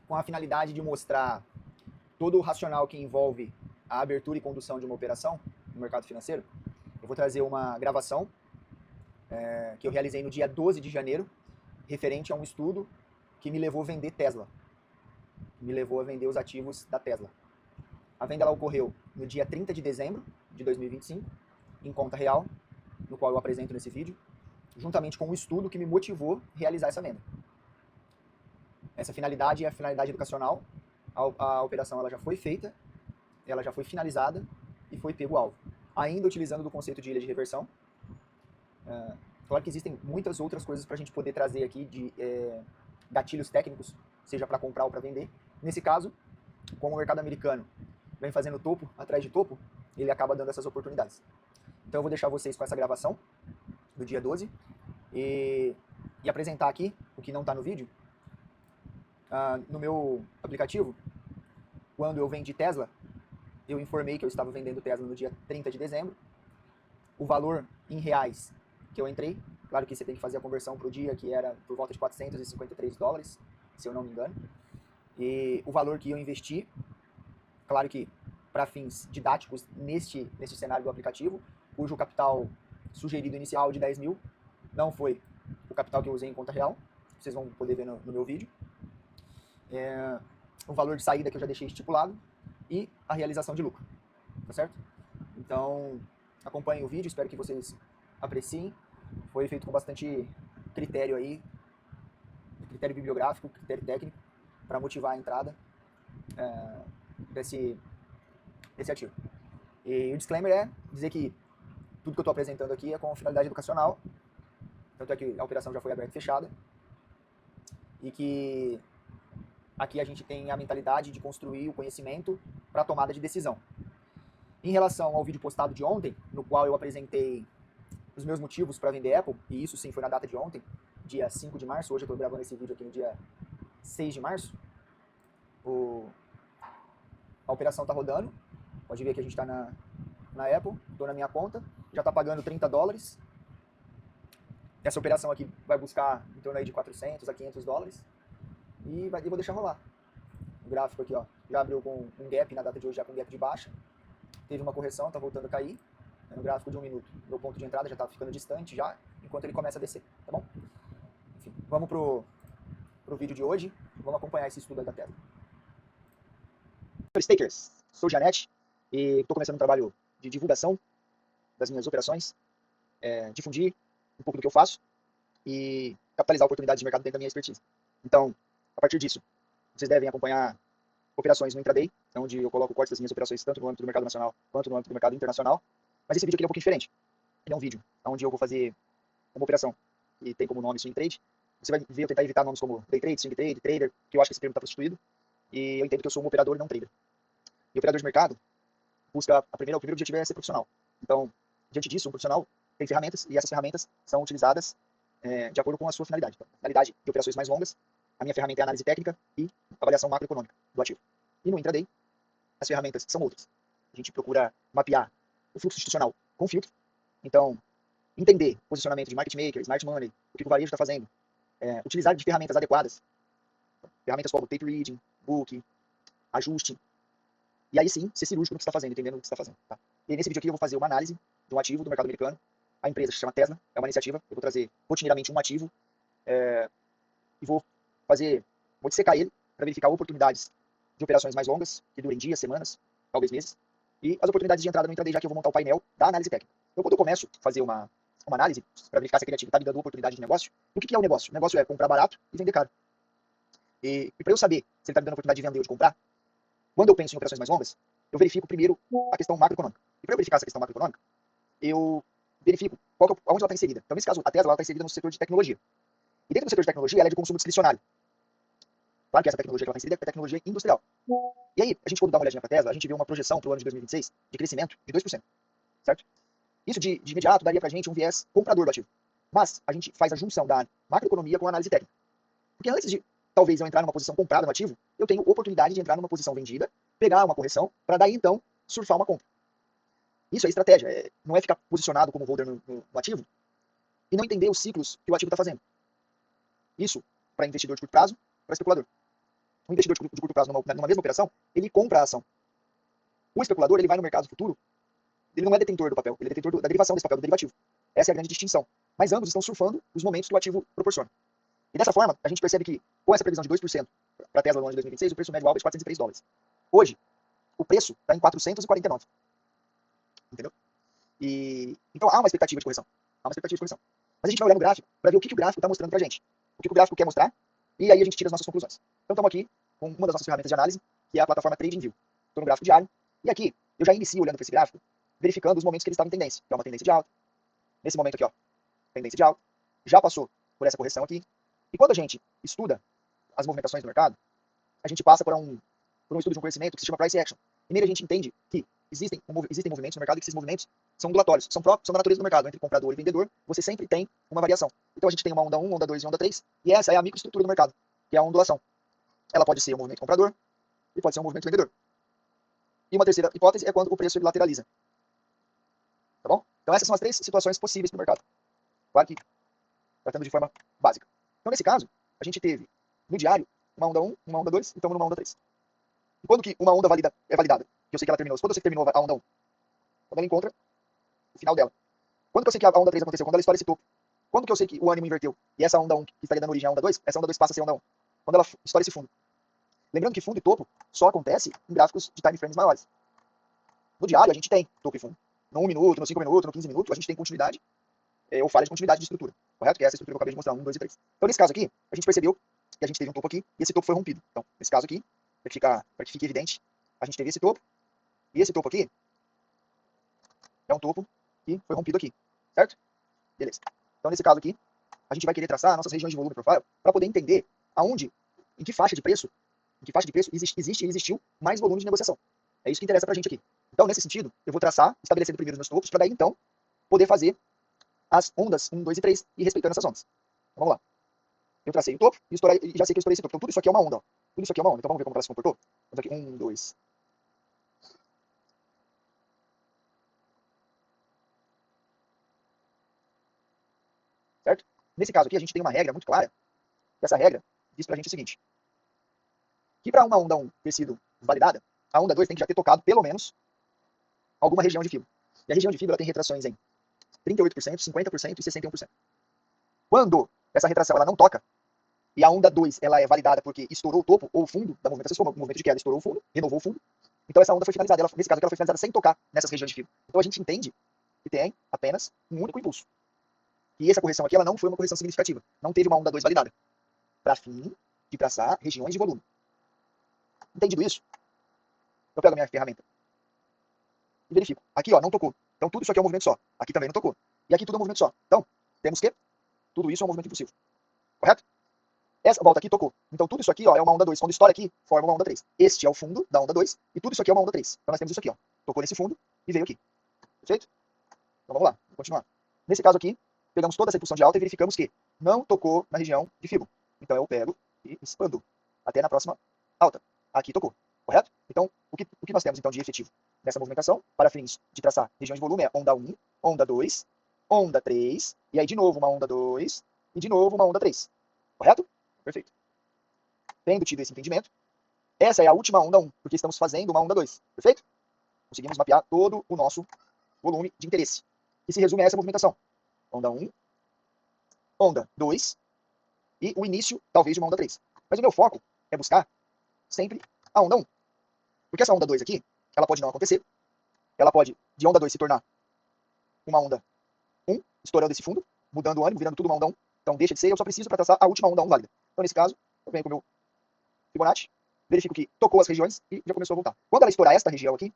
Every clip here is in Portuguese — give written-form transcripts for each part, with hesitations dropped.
com a finalidade de mostrar todo o racional que envolve a abertura e condução de uma operação no mercado financeiro, eu vou trazer uma gravação que eu realizei no dia 12 de janeiro, referente a um estudo que me levou a vender Tesla, me levou a vender os ativos da Tesla. A venda ela ocorreu no dia 30 de dezembro de 2025, em conta real, no qual eu apresento nesse vídeo, juntamente com o estudo que me motivou a realizar essa venda. Essa finalidade é a finalidade educacional. A operação ela já foi feita, ela já foi finalizada e foi pego o alvo. Ainda utilizando do conceito de ilha de reversão. Claro que existem muitas outras coisas para a gente poder trazer aqui de gatilhos técnicos, seja para comprar ou para vender. Nesse caso, como o mercado americano vem fazendo topo atrás de topo, ele acaba dando essas oportunidades. Então eu vou deixar vocês com essa gravação do dia 12 e apresentar aqui o que não está no vídeo. No meu aplicativo, quando eu vendi Tesla, eu informei que eu estava vendendo Tesla no dia 30 de dezembro. O valor em reais que eu entrei, claro que você tem que fazer a conversão para o dia, que era por volta de 453 dólares, se eu não me engano. E o valor que eu investi, claro que para fins didáticos neste cenário do aplicativo, cujo capital sugerido inicial de 10 mil não foi o capital que eu usei em conta real, vocês vão poder ver no meu vídeo. O valor de saída que eu já deixei estipulado e a realização de lucro, tá certo? Então, acompanhem o vídeo, espero que vocês apreciem. Foi feito com bastante critério aí, critério bibliográfico, critério técnico, para motivar a entrada desse ativo. E o disclaimer é dizer que tudo que eu estou apresentando aqui é com finalidade educacional, tanto é que a operação já foi aberta e fechada, e que aqui a gente tem a mentalidade de construir o conhecimento para a tomada de decisão. Em relação ao vídeo postado de ontem, no qual eu apresentei os meus motivos para vender Apple, e isso sim foi na data de ontem, dia 5 de março, hoje eu estou gravando esse vídeo aqui no dia 6 de março, a operação está rodando, pode ver que a gente está na Apple, estou na minha conta, já está pagando 30 dólares, essa operação aqui vai buscar em torno aí de 400 a 500 dólares, e vou deixar rolar. O gráfico aqui, ó, já abriu com um gap na data de hoje, já com um gap de baixa, teve uma correção, está voltando a cair, no gráfico de 1 minuto. Meu ponto de entrada já está ficando distante já, enquanto ele começa a descer, tá bom? Enfim, vamos pro vídeo de hoje, vamos acompanhar esse estudo aí da Tesla. Stakers, sou Janete e estou começando um trabalho de divulgação das minhas operações, difundir um pouco do que eu faço e capitalizar oportunidades de mercado dentro da minha expertise. Então, a partir disso, vocês devem acompanhar operações no intraday, onde eu coloco cortes das minhas operações tanto no âmbito do mercado nacional quanto no âmbito do mercado internacional. Mas esse vídeo aqui é um pouquinho diferente. Ele é um vídeo onde eu vou fazer uma operação que tem como nome swing trade. Você vai ver eu tentar evitar nomes como day trade, swing trade, trader, que eu acho que esse termo está prostituído. E eu entendo que eu sou um operador e não um trader. E o operador de mercado busca o primeiro objetivo é ser profissional. Então, diante disso, um profissional tem ferramentas e essas ferramentas são utilizadas de acordo com a sua finalidade. Então, finalidade de operações mais longas, a minha ferramenta é a análise técnica e avaliação macroeconômica do ativo. E no intraday, as ferramentas são outras. A gente procura mapear o fluxo institucional com filtro. Então, entender o posicionamento de market maker, smart money, o que o varejo está fazendo, utilizar de ferramentas adequadas, ferramentas como tape reading, book, ajuste, e aí sim ser cirúrgico no que você está fazendo, entendendo o que você está fazendo. Tá? E aí, nesse vídeo aqui eu vou fazer uma análise de um ativo do mercado americano. A empresa se chama Tesla, é uma iniciativa, eu vou trazer rotineiramente um ativo e vou dissecar ele para verificar oportunidades de operações mais longas, que durem dias, semanas, talvez meses, e as oportunidades de entrada no intraday, já que eu vou montar o painel da análise técnica. Então, quando eu começo a fazer uma análise para verificar se aquele ativo está me dando oportunidade de negócio, o que é o negócio? O negócio é comprar barato e vender caro. E para eu saber se ele está me dando oportunidade de vender ou de comprar, quando eu penso em operações mais longas, eu verifico primeiro a questão macroeconômica. E para eu verificar essa questão macroeconômica, eu verifico onde ela está inserida. Então, nesse caso, a Tesla está inserida no setor de tecnologia. E dentro do setor de tecnologia, ela é de consumo discricionário. Claro que essa tecnologia que ela está inserida é tecnologia industrial. E aí, a gente quando dá uma olhadinha para a Tesla, a gente vê uma projeção para o ano de 2026 de crescimento de 2%. Certo? Isso de imediato daria para a gente um viés comprador do ativo. Mas a gente faz a junção da macroeconomia com a análise técnica. Porque antes de talvez eu entrar numa posição comprada no ativo, eu tenho oportunidade de entrar numa posição vendida, pegar uma correção, para daí então surfar uma compra. Isso é estratégia, não é ficar posicionado como holder no ativo e não entender os ciclos que o ativo está fazendo. Isso para investidor de curto prazo, para especulador. um investidor de curto prazo numa mesma operação, ele compra a ação. O especulador, ele vai no mercado futuro, ele não é detentor do papel, ele é detentor da derivação desse papel, do derivativo. Essa é a grande distinção. Mas ambos estão surfando os momentos que o ativo proporciona. E dessa forma, a gente percebe que, com essa previsão de 2% para a Tesla no ano de 2026, o preço médio alvo é de $403. Hoje, o preço está em 449. Entendeu? Então há uma expectativa de correção. Há uma expectativa de correção. Mas a gente vai olhar no gráfico para ver o que o gráfico está mostrando para a gente. O que o gráfico quer mostrar, e aí a gente tira as nossas conclusões. Então estamos aqui com uma das nossas ferramentas de análise, que é a plataforma TradingView. Estou no gráfico diário, e aqui eu já inicio olhando para esse gráfico, verificando os momentos que ele estava em tendência, que é uma tendência de alta. Nesse momento aqui, ó, tendência de alta. Já passou por essa correção aqui. E quando a gente estuda as movimentações do mercado, a gente passa por um estudo de um conhecimento que se chama Price Action. E nele a gente entende que existem movimentos no mercado e que esses movimentos são ondulatórios, são da natureza do mercado. Entre comprador e vendedor, você sempre tem uma variação. Então a gente tem uma onda 1, onda 2 e onda 3, e essa é a microestrutura do mercado, que é a ondulação. Ela pode ser um movimento comprador e pode ser um movimento vendedor. E uma terceira hipótese é quando o preço ele lateraliza. Tá bom? Então essas são as três situações possíveis para o mercado. Claro que tratando de forma básica. Então nesse caso, a gente teve no diário uma onda 1, uma onda 2 e estamos numa onda 3. E quando que uma onda é validada? Que eu sei que ela terminou. Quando eu sei que terminou a onda 1? Quando ela encontra o final dela. Quando que eu sei que a onda 3 aconteceu? Quando ela estoura esse topo. Quando que eu sei que o ânimo inverteu? E essa onda 1 que estaria dando origem à onda 2, essa onda 2 passa a ser onda 1. Quando ela estoura esse fundo. Lembrando que fundo e topo só acontece em gráficos de time frames maiores. No diário a gente tem topo e fundo. No 1 minuto, no 5 minutos, no 15 minutos, a gente tem continuidade, ou falha de continuidade de estrutura. Correto? Que é essa estrutura que eu acabei de mostrar, 1, 2 e 3. Então nesse caso aqui, a gente percebeu que a gente teve um topo aqui e esse topo foi rompido. Então, nesse caso aqui, para que fique evidente, a gente teve esse topo, e esse topo aqui é um topo que foi rompido aqui, certo? Beleza. Então, nesse caso aqui, a gente vai querer traçar nossas regiões de volume profile para poder entender aonde, em que faixa de preço existe e existiu mais volume de negociação. É isso que interessa para a gente aqui. Então, nesse sentido, eu vou traçar, estabelecendo primeiro os meus topos, para daí, então, poder fazer as ondas 1, 2 e 3 e respeitando essas ondas. Então, vamos lá. Eu tracei o topo e já sei que eu estourei esse topo. Então, tudo isso aqui é uma onda. Ó. Tudo isso aqui é uma onda. Então, vamos ver como ela se comportou? Vamos aqui, 1, 2. Certo? Nesse caso aqui, a gente tem uma regra muito clara. E essa regra diz pra gente o seguinte. Que para uma onda 1 ter sido validada, a onda 2 tem que já ter tocado, pelo menos, alguma região de fibra. E a região de fibra tem retrações em 38%, 50% e 61%. Quando essa retração ela não toca, e a onda 2 ela é validada porque estourou o topo ou o fundo da movimentação, como o movimento de queda estourou o fundo, renovou o fundo, então essa onda foi finalizada. Nesse caso aqui, ela foi finalizada sem tocar nessas regiões de fibra. Então a gente entende que tem apenas um único impulso. E essa correção aqui ela não foi uma correção significativa. Não teve uma onda 2 validada. Para fim de traçar regiões de volume. Entendido isso? Eu pego a minha ferramenta e verifico. Aqui, ó, não tocou. Então tudo isso aqui é um movimento só. Aqui também não tocou. E aqui tudo é um movimento só. Então, temos que tudo isso é um movimento impulsivo. Correto? Essa volta aqui tocou. Então tudo isso aqui, ó, é uma onda 2. Quando estoura aqui, forma uma onda 3. Este é o fundo da onda 2 e tudo isso aqui é uma onda 3. Então nós temos isso aqui, ó. Tocou nesse fundo e veio aqui. Perfeito? Então vamos lá, vamos continuar. Nesse caso aqui, pegamos toda essa impulsão de alta e verificamos que não tocou na região de fibro. Então eu pego e expando até na próxima alta. Aqui tocou, correto? Então, o que nós temos então de efetivo nessa movimentação, para fins de traçar regiões de volume, é onda 1, onda 2, onda 3, e aí de novo uma onda 2, e de novo uma onda 3. Correto? Perfeito. Tendo tido esse entendimento, essa é a última onda 1, porque estamos fazendo uma onda 2. Perfeito? Conseguimos mapear todo o nosso volume de interesse, que se resume a essa movimentação. Onda 1, onda 2 e o início, talvez, de uma onda 3. Mas o meu foco é buscar sempre a onda 1. Porque essa onda 2 aqui, ela pode não acontecer. Ela pode, de onda 2, se tornar uma onda 1, estourando esse fundo, mudando o ânimo, virando tudo uma onda 1. Então deixa de ser, eu só preciso para traçar a última onda 1 válida. Então nesse caso, eu venho com o meu Fibonacci, verifico que tocou as regiões e já começou a voltar. Quando ela estourar esta região aqui,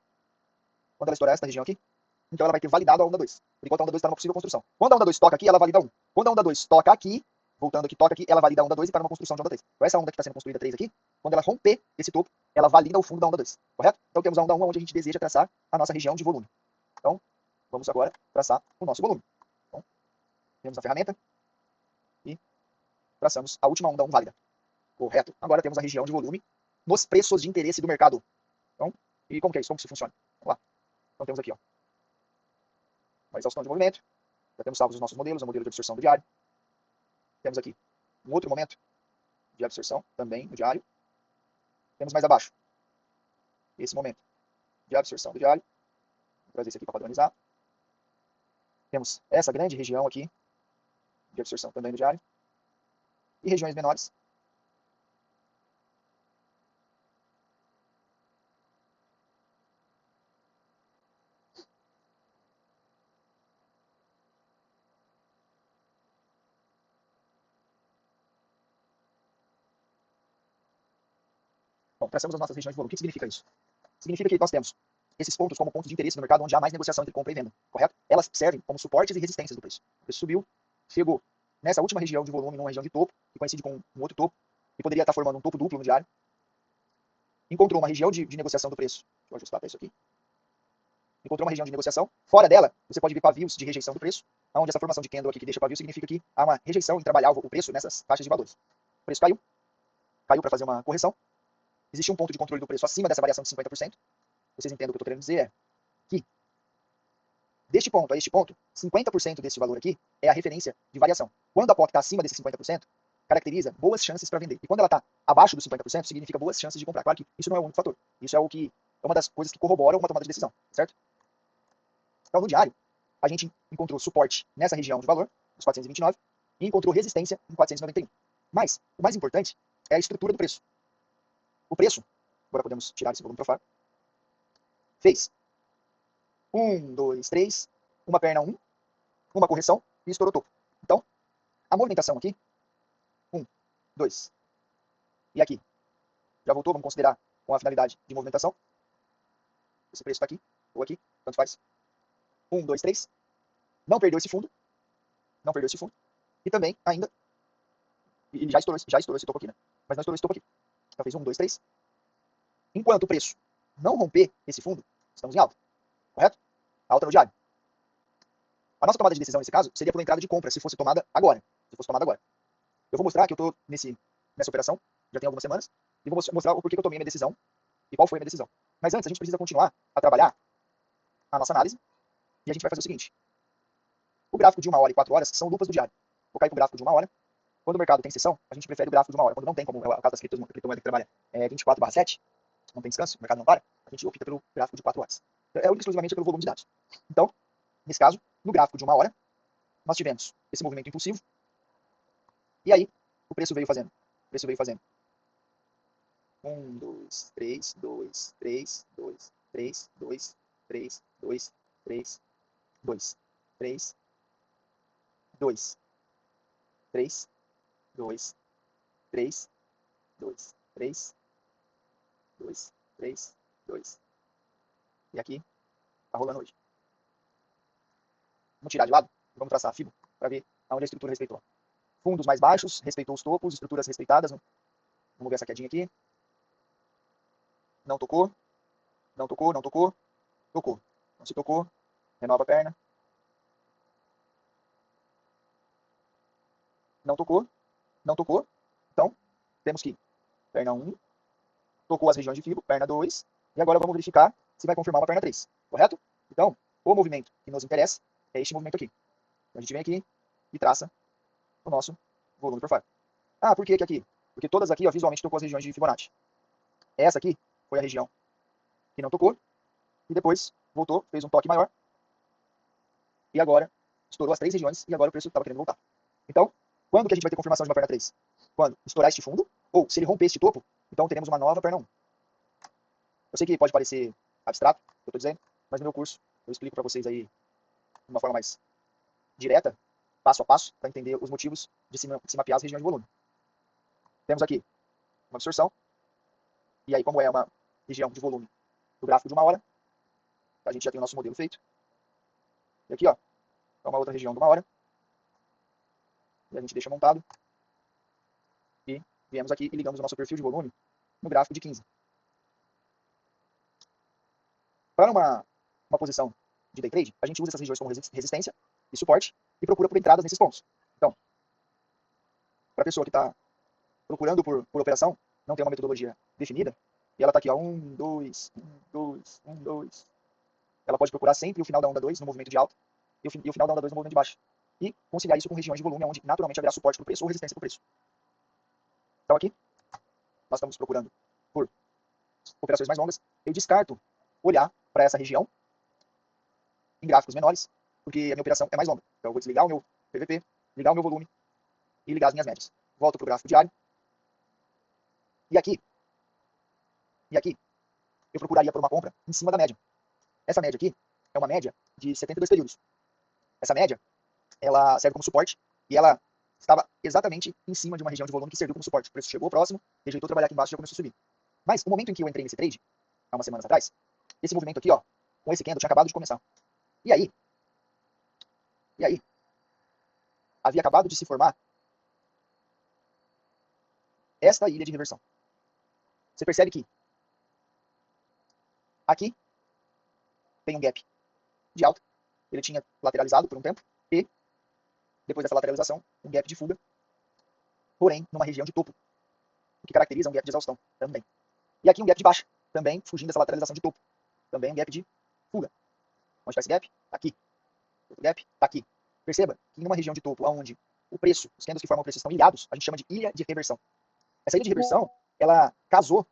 então ela vai ter validado a onda 2. Por enquanto a onda 2 está numa possível construção. Quando a onda 2 toca aqui, ela valida 1. Quando a onda 2 toca aqui, voltando aqui, toca aqui, ela valida a onda 2 e está numa construção de onda 3. Então essa onda que está sendo construída 3 aqui, quando ela romper esse topo, ela valida o fundo da onda 2. Correto? Então temos a onda 1 onde a gente deseja traçar a nossa região de volume. Então, vamos agora traçar o nosso volume. Então, temos a ferramenta e traçamos a última onda 1 válida. Correto? Agora temos a região de volume nos preços de interesse do mercado. Então, e como que é isso? Como que isso funciona? Vamos lá. Então temos aqui, ó, uma exaustão de movimento. Já temos salvos os nossos modelos, o modelo de absorção do diário. Temos aqui um outro momento de absorção, também no diário. Temos mais abaixo esse momento de absorção do diário. Vou trazer isso aqui para padronizar. Temos essa grande região aqui de absorção também do diário. E regiões menores. Bom, traçamos as nossas regiões de volume. O que significa isso? Significa que nós temos esses pontos como pontos de interesse no mercado onde há mais negociação entre compra e venda, correto? Elas servem como suportes e resistências do preço. O preço subiu, chegou nessa última região de volume, numa região de topo, que coincide com um outro topo, e poderia estar formando um topo duplo no diário. Encontrou uma região de negociação do preço. Deixa eu ajustar para isso aqui. Encontrou uma região de negociação. Fora dela, você pode ver pavios de rejeição do preço, onde essa formação de candle aqui que deixa pavio significa que há uma rejeição em trabalhar o preço nessas taxas de valores. O preço caiu para fazer uma correção. Existe um ponto de controle do preço acima dessa variação de 50%. Vocês entendem o que eu estou querendo dizer? É que deste ponto a este ponto, 50% desse valor aqui é a referência de variação. Quando a POC está acima desse 50%, caracteriza boas chances para vender. E quando ela está abaixo dos 50%, significa boas chances de comprar. Claro que isso não é o único fator. Isso é uma das coisas que corroboram uma tomada de decisão, certo? Então, no diário, a gente encontrou suporte nessa região de valor, os 429, e encontrou resistência em 491. Mas, o mais importante é a estrutura do preço. O preço, agora podemos tirar esse volume para fora, fez 1, 2, 3, uma perna 1, uma correção e estourou o topo. Então, a movimentação aqui, 1, 2, e aqui, já voltou, vamos considerar com a finalidade de movimentação. Esse preço está aqui, ou aqui, tanto faz. 1, 2, 3, não perdeu esse fundo, e também ainda, e já estourou esse topo aqui, né? Mas não estourou esse topo aqui. Então fez 1, 2, 3. Enquanto o preço não romper esse fundo, estamos em alta, correto? Alta no diário. A nossa tomada de decisão nesse caso seria por entrada de compra, se fosse tomada agora. Eu vou mostrar que eu estou nessa operação, já tem algumas semanas, e vou mostrar o porquê que eu tomei minha decisão e qual foi a minha decisão. Mas antes, a gente precisa continuar a trabalhar a nossa análise, e a gente vai fazer o seguinte. O gráfico de 1 hora e 4 horas são lupas do diário. Vou cair para o gráfico de 1 hora. Quando o mercado tem sessão, a gente prefere o gráfico de 1 hora. Quando não tem, como é o caso das criptomoedas que trabalha 24/7, não tem descanso, o mercado não para, a gente opta pelo gráfico de 4 horas. É exclusivamente pelo volume de dados. Então, nesse caso, no gráfico de 1 hora, nós tivemos esse movimento impulsivo, e aí o preço veio fazendo. 1, 2, 3, 2, 3, 2, 3, 2, 3, 2, 3, 2, 3, 2, 3, 2, 3, 2, 3, 2, 3, 2. E aqui tá rolando hoje. Vamos tirar de lado e vamos traçar a FIBO para ver aonde a estrutura respeitou. Fundos mais baixos, respeitou os topos, estruturas respeitadas. Vamos ver essa quedinha aqui. Não tocou, não tocou, não tocou, tocou. Não se tocou, renova a perna. Não tocou, não tocou. Então, temos que perna 1, tocou as regiões de FIBO, perna 2, e agora vamos verificar se vai confirmar uma perna 3, correto? Então, o movimento que nos interessa é este movimento aqui. Então, a gente vem aqui e traça o nosso volume por fora. Ah, por que aqui? Porque todas aqui, ó, visualmente tocou as regiões de Fibonacci. Essa aqui foi a região que não tocou, e depois voltou, fez um toque maior, e agora estourou as 3 regiões, e agora o preço estava querendo voltar. Então, quando que a gente vai ter confirmação de uma perna 3? Quando estourar este fundo, ou se ele romper este topo, então teremos uma nova perna 1. Eu sei que pode parecer abstrato, o que eu estou dizendo, mas no meu curso eu explico para vocês aí de uma forma mais direta, passo a passo, para entender os motivos de se mapear as regiões de volume. Temos aqui uma absorção, e aí como é uma região de volume do gráfico de 1 hora, a gente já tem o nosso modelo feito. E aqui, ó, é uma outra região de 1 hora, e a gente deixa montado, e viemos aqui e ligamos o nosso perfil de volume no gráfico de 15. Para uma posição de day trade, a gente usa essas regiões como resistência e suporte e procura por entradas nesses pontos. Então, para a pessoa que está procurando por operação, não tem uma metodologia definida, e ela está aqui, ó, 1, 2, 1, 2, 1, 2. Ela pode procurar sempre o final da onda 2 no movimento de alta e o final da onda 2 no movimento de baixa. E conciliar isso com regiões de volume onde naturalmente haverá suporte para o preço ou resistência para o preço. Então aqui, nós estamos procurando por operações mais longas, eu descarto olhar para essa região em gráficos menores, porque a minha operação é mais longa. Então eu vou desligar o meu PVP, ligar o meu volume e ligar as minhas médias. Volto para o gráfico diário. E aqui, eu procuraria por uma compra em cima da média. Essa média aqui é uma média de 72 períodos. Essa média, ela serve como suporte e ela estava exatamente em cima de uma região de volume que serviu como suporte. O preço chegou próximo, rejeitou trabalhar aqui embaixo e já começou a subir. Mas o momento em que eu entrei nesse trade, há umas semanas atrás, esse movimento aqui, ó, com esse candle tinha acabado de começar. E aí, havia acabado de se formar esta ilha de reversão. Você percebe que aqui tem um gap de alta, ele tinha lateralizado por um tempo, e depois dessa lateralização, um gap de fuga, porém numa região de topo, o que caracteriza um gap de exaustão também. E aqui um gap de baixa, também fugindo dessa lateralização de topo, também um gap de fuga. Onde está esse gap? Tá aqui. Outro gap? Tá aqui. Perceba que em uma região de topo, onde o preço, os candles que formam o preço estão ilhados, a gente chama de ilha de reversão. Essa ilha de reversão, ela casou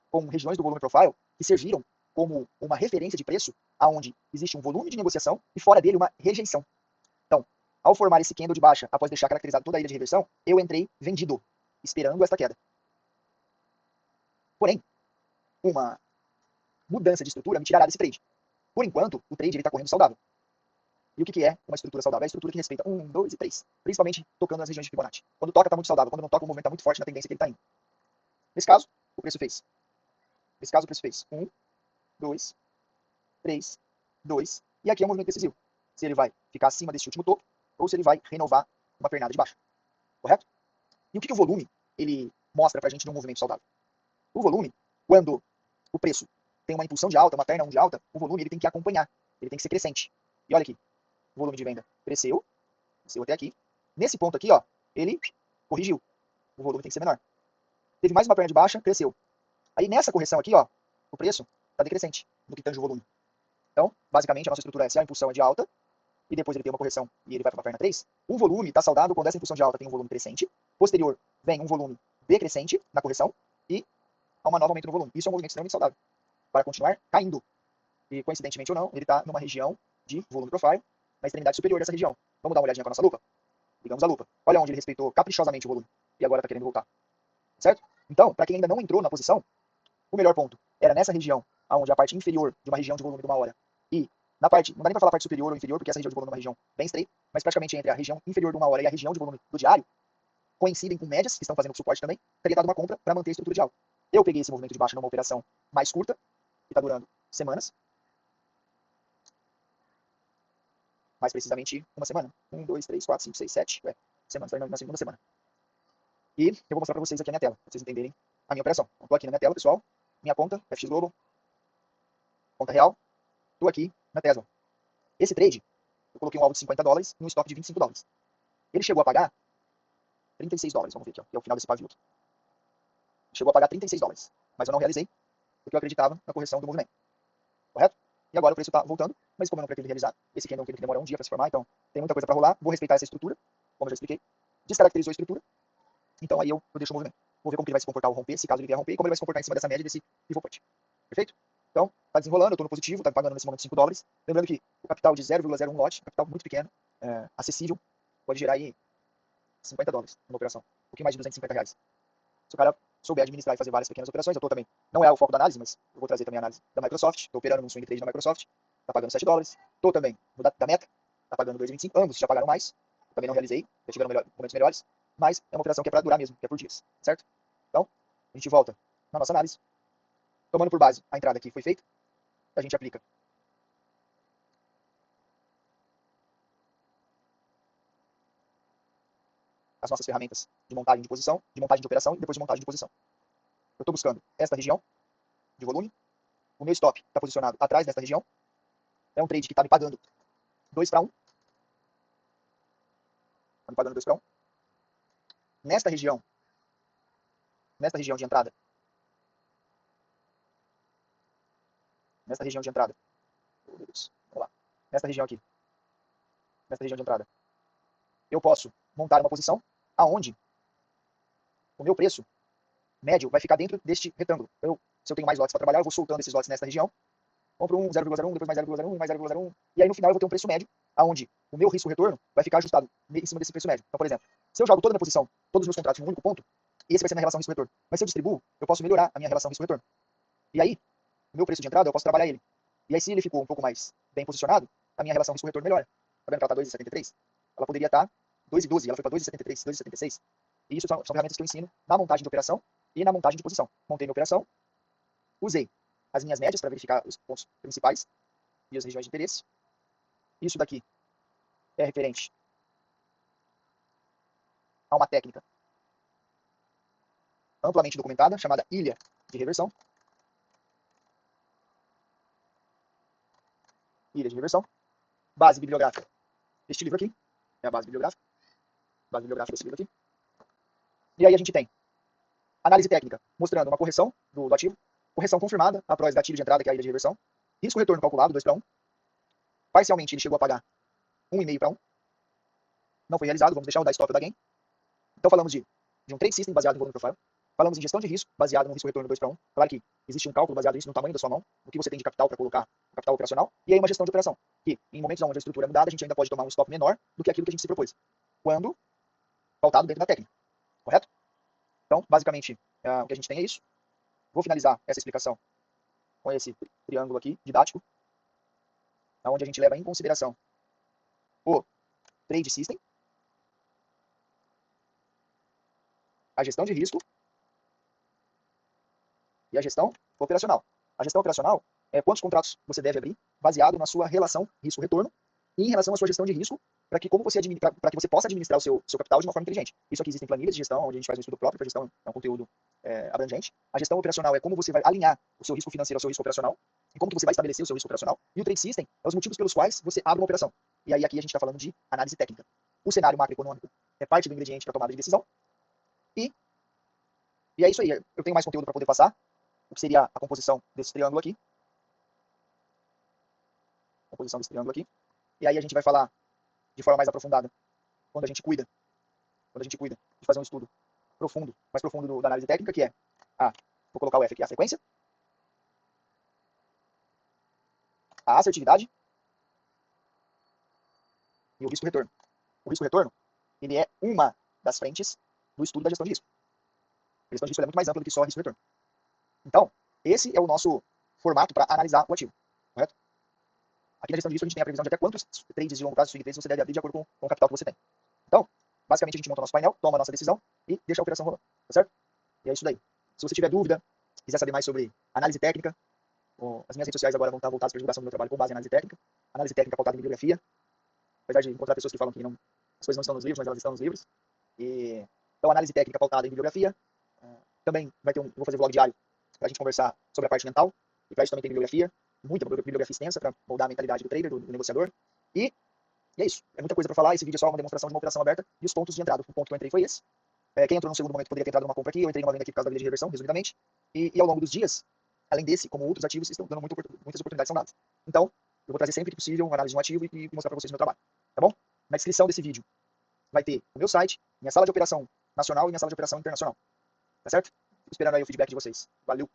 com regiões do volume profile que serviram como uma referência de preço, aonde existe um volume de negociação e fora dele uma rejeição. Então, ao formar esse candle de baixa, após deixar caracterizado toda a ilha de reversão, eu entrei vendido, esperando esta queda. Porém, uma mudança de estrutura me tirará desse trade. Por enquanto, o trade está correndo saudável. E o que é uma estrutura saudável? É a estrutura que respeita 1, 2 e 3. Principalmente tocando nas regiões de Fibonacci. Quando toca, está muito saudável. Quando não toca, o movimento está muito forte na tendência que ele está indo. Nesse caso, o preço fez. 1, 2, 3, 2. E aqui é um movimento decisivo. Se ele vai ficar acima desse último topo ou se ele vai renovar uma pernada de baixa. Correto? E o que o volume ele mostra para a gente num movimento saudável? O volume, quando o preço tem uma impulsão de alta, uma perna 1 de alta, o volume ele tem que acompanhar. Ele tem que ser crescente. E olha aqui. O volume de venda cresceu até aqui. Nesse ponto aqui, ó, ele corrigiu. O volume tem que ser menor. Teve mais uma perna de baixa, cresceu. Aí nessa correção aqui, ó, o preço está decrescente no que tange o volume. Então, basicamente, a nossa estrutura é se a impulsão é de alta, e depois ele tem uma correção e ele vai para uma perna 3, o volume está saudável quando essa impulsão de alta tem um volume crescente, posterior vem um volume decrescente na correção e há uma nova aumento no volume. Isso é um movimento extremamente saudável para continuar caindo. E coincidentemente ou não, ele está numa região de volume profile, na extremidade superior dessa região. Vamos dar uma olhadinha com a nossa lupa? Ligamos a lupa. Olha onde ele respeitou caprichosamente o volume. E agora está querendo voltar. Certo? Então, para quem ainda não entrou na posição, o melhor ponto era nessa região, onde a parte inferior de uma região de volume de uma hora. E na parte, não dá nem para falar parte superior ou inferior, porque essa região de volume é uma região bem estreita, mas praticamente entre a região inferior de uma hora e a região de volume do diário, coincidem com médias, que estão fazendo suporte também, teria dado uma compra para manter a estrutura de alta. Eu peguei esse movimento de baixa numa operação mais curta, que está durando semanas, mais precisamente uma semana. 1, 2, 3, 4, 5, 6, 7, semanas, na segunda semana. E eu vou mostrar para vocês aqui a minha tela, para vocês entenderem a minha operação. Estou aqui na minha tela, pessoal, minha conta, FX Global, conta real, estou aqui na Tesla. Esse trade, eu coloquei um alvo de $50 e um stop de $25. Ele chegou a pagar $36, vamos ver aqui, ó, que é o final desse pavio aqui. Chegou a pagar $36, mas eu não realizei, porque eu acreditava na correção do movimento. Correto? E agora o preço está voltando, mas como eu não pretendo realizar, esse candle que demora um dia para se formar, então tem muita coisa para rolar, vou respeitar essa estrutura, como eu já expliquei, descaracterizou a estrutura, então aí eu deixo o movimento. Vou ver como que ele vai se comportar ao romper, se caso ele vier romper, e como ele vai se comportar em cima dessa média desse pivot point. Perfeito? Então, tá desenrolando, eu tô no positivo, tá me pagando nesse momento $5. Lembrando que o capital de 0,01 lote, capital muito pequeno, acessível, pode gerar aí $50 numa operação, um pouquinho mais de R$250. Se o cara souber administrar e fazer várias pequenas operações, eu tô também, não é o foco da análise, mas eu vou trazer também a análise da Microsoft, tô operando num swing trade da Microsoft, tá pagando $7. Tô também no da Meta, tá pagando 2,25, ambos já pagaram mais, também não realizei, já tiveram momentos melhores, mas é uma operação que é para durar mesmo, que é por dias, certo? Então, a gente volta na nossa análise, tomando por base a entrada que foi feita, a gente aplica as nossas ferramentas de montagem de posição, de montagem de operação e depois de montagem de posição. Eu estou buscando esta região de volume, o meu stop está posicionado atrás desta região, é um trade que está me pagando 2 para 1, está me pagando 2 para 1. Nesta região de entrada, oh, meu Deus, vamos lá, nesta região aqui, nesta região de entrada, eu posso montar uma posição aonde o meu preço médio vai ficar dentro deste retângulo. Se eu tenho mais lotes para trabalhar, eu vou soltando esses lotes nessa região. Compro 1, 0,01, depois mais 0,01 e mais 0,01. E aí no final eu vou ter um preço médio, onde o meu risco-retorno vai ficar ajustado em cima desse preço médio. Então, por exemplo, se eu jogo toda a minha posição, todos os meus contratos em um único ponto, esse vai ser a minha relação risco-retorno. Mas se eu distribuo, eu posso melhorar a minha relação risco-retorno. E aí, o meu preço de entrada, eu posso trabalhar ele. E aí, se ele ficou um pouco mais bem posicionado, a minha relação risco-retorno melhora. Tá vendo que ela está 2,73? Ela poderia estar 2,12, ela foi para 2,73, 2,76. E isso são ferramentas que eu ensino na montagem de operação e na montagem de posição. Montei minha operação, usei as minhas médias para verificar os pontos principais e as regiões de interesse. Isso daqui é referente a uma técnica amplamente documentada, chamada ilha de reversão. Ilha de reversão. Base bibliográfica. Este livro aqui é a base bibliográfica. Base bibliográfica desse livro aqui. E aí a gente tem análise técnica, mostrando uma correção do ativo. Correção confirmada após gatilho de entrada, que é a ilha de reversão. Risco-retorno calculado, 2 para 1. Parcialmente ele chegou a pagar 1,5 para 1. Não foi realizado, vamos deixar o da stop ou da gain. Então falamos de um trade system baseado em volume profile. Falamos em gestão de risco, baseado no risco-retorno 2 para 1. Claro que existe um cálculo baseado nisso no tamanho da sua mão, no que você tem de capital para colocar, capital operacional. E aí uma gestão de operação, que em momentos onde a estrutura é mudada, a gente ainda pode tomar um stop menor do que aquilo que a gente se propôs, quando pautado dentro da técnica. Correto? Então, basicamente, o que a gente tem é isso. Vou finalizar essa explicação com esse triângulo aqui, didático, onde a gente leva em consideração o trade system, a gestão de risco e a gestão operacional. A gestão operacional é quantos contratos você deve abrir baseado na sua relação risco-retorno e em relação à sua gestão de risco, para que você possa administrar o seu capital de uma forma inteligente. Isso aqui existem planilhas de gestão, onde a gente faz um estudo próprio, a gestão é um conteúdo abrangente. A gestão operacional é como você vai alinhar o seu risco financeiro ao seu risco operacional, e como que você vai estabelecer o seu risco operacional. E o trade system é os motivos pelos quais você abre uma operação. E aí aqui a gente está falando de análise técnica. O cenário macroeconômico é parte do ingrediente para tomada de decisão. E é isso aí. Eu tenho mais conteúdo para poder passar, o que seria a composição desse triângulo aqui. Composição desse triângulo aqui. E aí a gente vai falar de forma mais aprofundada quando a gente cuida de fazer um estudo profundo, mais profundo da análise técnica, que é vou colocar o F aqui, a frequência, a assertividade e o risco-retorno. O risco-retorno, ele é uma das frentes do estudo da gestão de risco. A gestão de risco é muito mais ampla do que só risco-retorno. Então, esse é o nosso formato para analisar o ativo, correto? Aqui na gestão de risco a gente tem a previsão de até quantos trades de longo prazo, swing trades, você deve abrir de acordo com o capital que você tem. Então, basicamente a gente monta o nosso painel, toma a nossa decisão e deixa a operação rolando, tá certo? E é isso daí. Se você tiver dúvida, quiser saber mais sobre análise técnica, as minhas redes sociais agora vão estar voltadas para a divulgação do meu trabalho com base em análise técnica pautada em bibliografia, apesar de encontrar pessoas que falam que as coisas não estão nos livros, mas elas estão nos livros. Então, análise técnica pautada em bibliografia. Também vou fazer vlog diário para a gente conversar sobre a parte mental, e para isso também tem bibliografia, muita bibliografia extensa para moldar a mentalidade do trader, do negociador. E é isso, é muita coisa para falar. Esse vídeo é só uma demonstração de uma operação aberta e os pontos de entrada. O ponto que eu entrei foi esse. Quem entrou no segundo momento poderia ter entrado numa compra aqui, eu entrei numa venda aqui por causa da ilha de reversão, resumidamente. E ao longo dos dias, além desse, como outros ativos, estão dando muitas oportunidades são dadas. Então, eu vou trazer sempre que possível uma análise de um ativo e mostrar para vocês o meu trabalho, tá bom? Na descrição desse vídeo vai ter o meu site, minha sala de operação nacional e minha sala de operação internacional, tá certo? Tô esperando aí o feedback de vocês. Valeu!